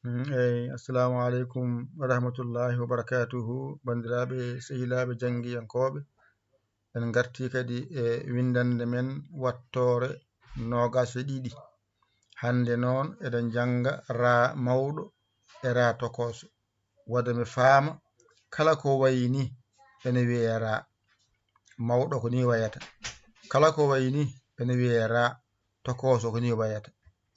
Assalamu alaikum wa rahmatullahi wa barakatuhu. Bandiraɓe sehilaɓe jangiyankoɓe, en garti kadi e windande men wattore 22 hande noon eɗen janga ra mawɗo e ra tokoso. Wada mi faama kala ko wayni ene wiye ra mawɗo ko ni wayata, kala ko wayni ene wiye ra tokoso ko ni wayata.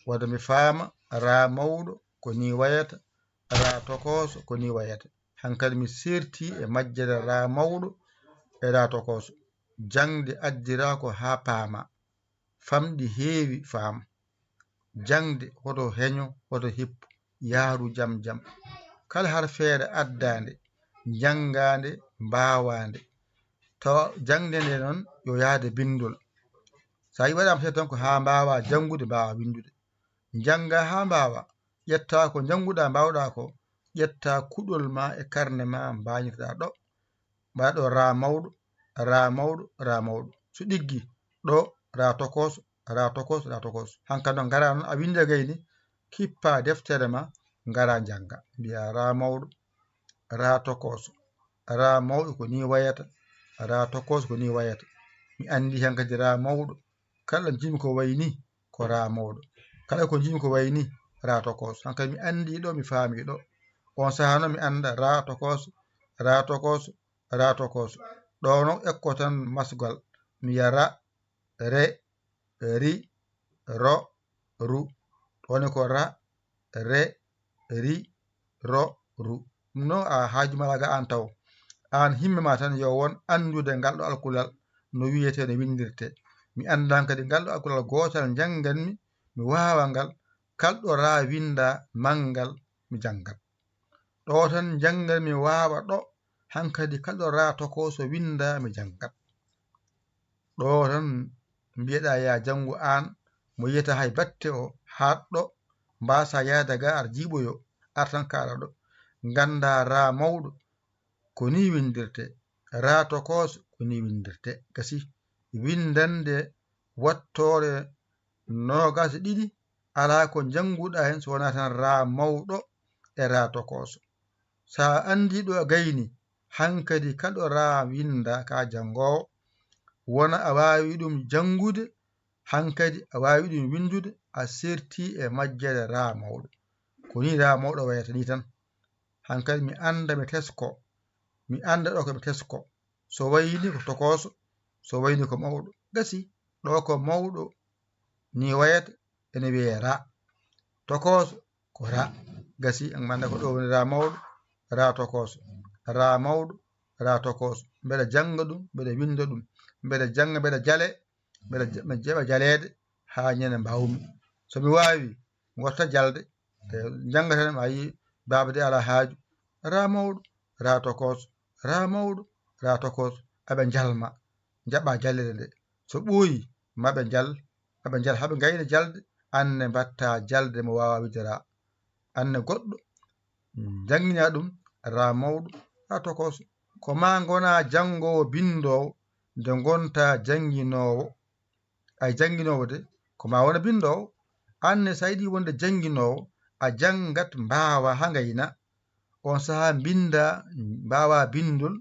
Wada mi faama ra mawɗo ko ni wayata, ra tokoso ko ni wayata. Hankadi mi serti e majjere ra mawɗo e ra tokoso. Jangde addira ko ha paama, famɗi heewi faam. Jangde hoto heño hoto hippu yaaru jam jam. Kala har feere addande jangande mbawande tawa jangde nde noon yo yaade bindol. Sa yi waɗama tan ko ha mbawa jangude mbawa windude. Janga ha mbawa ƴetta ko janguɗa mbawɗa ko, ƴetta kuɗol ma e karne ma mbañitoɗa ɗo mbaɗa ɗo ra mawɗo ra mawɗo ra mawɗo. So ɗiggi ɗo ra tokoso ra tokoso ra tokoso. Hankkadi noon ngara noon a winda gayni kippa deftere ma ngara janga mbiya ra mawɗo ra tokoso, ra mawɗo ko ni wayata, ra tokoso ko ni wayata. Mi andi hankadi ra mawɗo kala jimi ko wayni ko ra mawɗo, kala ko jimi ko wayni ra tokoso. Hankadi mi andi ɗo mi faami ɗo. On saha noon mi anda ra tokoso ra tokoso ra tokoso. Ɗo noon ekko tan masgal mi yara re ri ro ru. Woni ko ra re ri ro ru. No a haajumalaga an taw an himme ma tan yo won andude ngal ɗo alkulal no wiyete no windirte. Mi andan kadi ngal ɗo alkulal gotal janganmi mi wawa ngal kalɗo ra winda mangal mi jangat. Ɗo tan jangan mi wawa ɗo hankadi kalɗo ra tokoso winda mi jangat. Ɗo tan mbiyeɗa ya jangu an mo yiyata hay batte o haɗɗo mbasa yaada ga ar jiɓoyo ar tan kaɗa ɗo. Ganda ra mawɗo ko ni windirte, ra tokoso ko ni windirte. Gasi windande wattore 22 ala ko janguɗa hen so wona tan ra mawɗo e ra tokoso. Sa andi ɗo gayni hankadi kalɗo ra winda ka jangowo wona a wawi ɗum jangude, hankadi a wawi ɗum windude, a serti e majjere ra mawɗo ko ni ra mawɗo wayata ni tan. Hankadi mi anda mi tesko, mi anda ɗo ko mi tesko. So wayni ko tokoso, so wayni ko mawɗo. Gasi ɗo ko mawɗo ni wayata ene wiye ra, tokoso ko ra. Gasi en manda ko ɗo woni ra mawɗo ra tokoso, ra mawɗo ra tokoso. Mbeɗa janga ɗum mbeɗa winda ɗum, mbeɗa janga mbeɗa jale, mbeɗa jeeɓa jalede ha ñande mbawmi. Somi wawi mi watta jalde janga tan ma yi baba de ala haaju. Ra mawɗo ra tokoso, ra mawɗo ra tokoso. Aɓe jalma jaɓa jallede nde. So ɓooyi maɓe jal haɓe gayna jalde anne mbatta jalde mo wawa widera. Anne goɗɗo jangina ɗum ra mawɗo ra tokoso. Ko ma gona jangowo bindowo nde gonta janginowo. Ay janginowo de ko ma wona bindowo. Anne sa yiɗi wonde janginowo a jangat mbawa ha gayna. On saha binda mbawa bindol,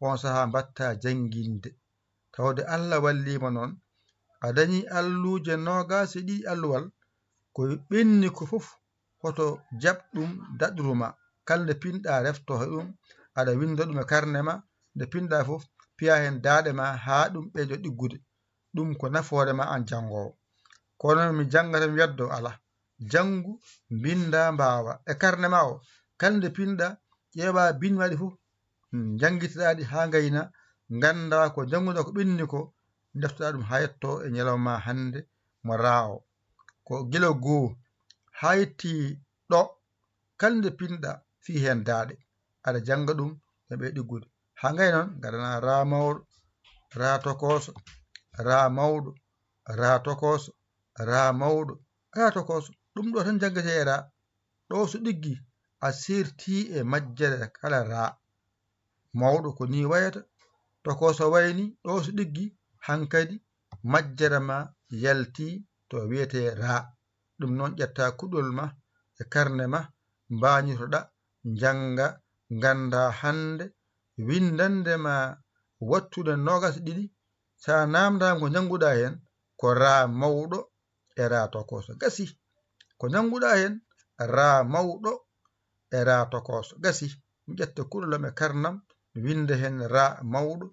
on saha mbatta janginde. Tawde Allah wallima noon a dañi alluje 22 alluwal ko ɓenni ko fof hoto jaɓɗum daɗruma. Kala nde pinɗa refto ɗum aɗa winda ɗum e karne ma, nde pinɗa fof piya hen daaɗe ma ha ɗum ɓeydo ɗiggude. Ɗum ko nafoore ma an jangowo. Kono mi jangata mi weddo ala jangu binda mbawa e karne ma o. Kala nde pinɗa ƴeewa binwaɗi fof jangitiɗaɗi ha gayna ganda ko janguɗa ko ɓenni ko deftoɗa ɗum ha yetto e ñalawma hande mo ra o. Ko gila goo ha yetti ɗo kala nde pinɗa fi hen daaɗe aɗa janga ɗum e ɓe ɗiggude. Ha ngay noon gaɗana ra mawɗo ra tokoso, ra mawɗo ra tokoso, ra mawɗo ra tokoso. Ɗum ɗo tan jangate e ra. Ɗo so ɗiggi a serti e majjere kala ra. Mawɗo ko ni wayata, tokoso wayni ɗo so ɗiggi hankadi majjere ma yalti to wiyete ra. Ɗum noon ƴetta kuɗol ma e karne ma mbañitoɗa janga ganda hande windandema wattude 22 sa namdama ko janguɗa hen ko ra mawɗo e ra tokoso gasi ko janguɗa hen ra mawɗo e ra tokoso gasi mi ƴetta kuɗolam e karnam mi winda hen ra mawɗo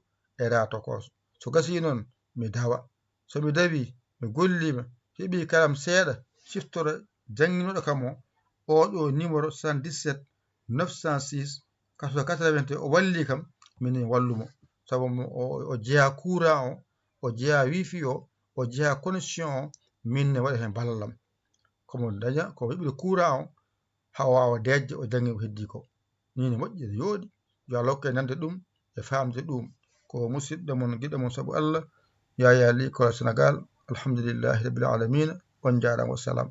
e ra tokoso so gasi noon mi dawa somi dawi mi gollima heeɓi kalam seeɗa siftora jannginoɗo kam oɗo numéro 77 906 80 o walli kam min wallumo sabu o jeeya courant o jeeya wifi o jeeya connexion minne waɗa hen ballal komo daña ko heɓude courant ha wawa dejde o janggi ko heddi ko ni moƴƴi ne yooɗi yo Allah hokke nande ɗum e famde ɗum ko musidɗo mon giɗo mon saabu Allah Yaya Ly Kola Sénégal alhamdulillahi rabbil alamina on jarama wassalam